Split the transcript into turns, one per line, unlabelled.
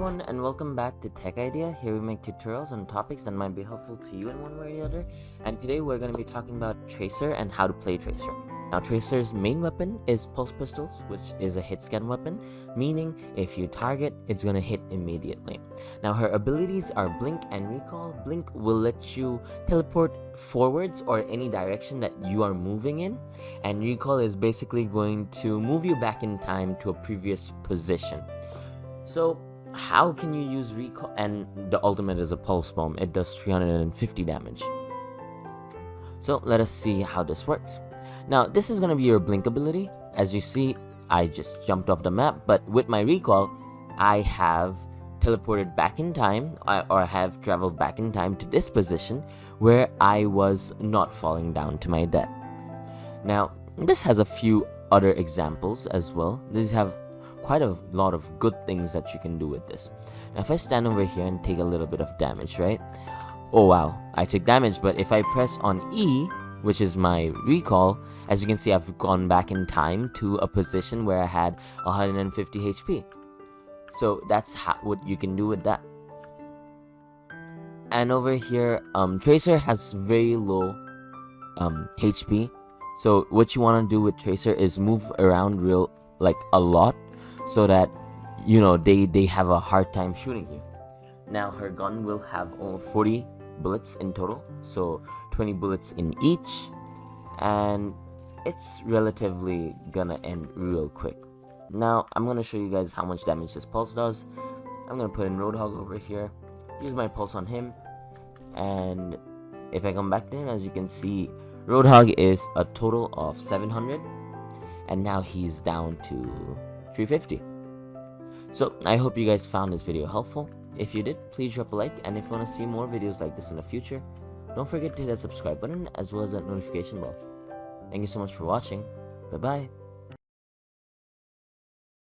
everyone, and welcome back to Tech Idea. Here we make tutorials on topics that might be helpful to you in one way or the other. And today we're going to be talking about Tracer and how to play Tracer. Now, Tracer's main weapon is pulse pistols, which is a hit scan weapon, meaning if you target, it's going to hit immediately. Now, her abilities are Blink and Recall. Blink will let you teleport forwards or any direction that you are moving in, and Recall is basically going to move you back in time to a previous position. So how can you use Recall? And the ultimate is a pulse bomb. It does 350 damage. So let us see how this works. Now this is going to be your Blink ability. As you see, I just jumped off the map, but with my Recall I have teleported back in time, or have traveled back in time to this position where I was not falling down to my death. Now this has a few other examples as well. These have quite a lot of good things that you can do with this. Now if I stand over here and take a little bit of damage, right? Oh wow, I took damage, but if I press on E, which is my Recall, as you can see, I've gone back in time to a position where I had 150 HP. So that's what you can do with that. And over here, Tracer has very low HP. So what you want to do with Tracer is move around a lot, so that they have a hard time shooting you. Now her gun will have 40 bullets in total, so 20 bullets in each, and it's relatively gonna end real quick. Now I'm gonna show you guys how much damage this pulse does. I'm gonna put in Roadhog over here, use my pulse on him, and if I come back to him, as you can see, Roadhog is a total of 700, and now he's down to 350. So I hope you guys found this video helpful. If you did, please drop a like, and if you want to see more videos like this in the future, don't forget to hit that subscribe button as well as that notification bell. Thank you so much for watching. Bye bye.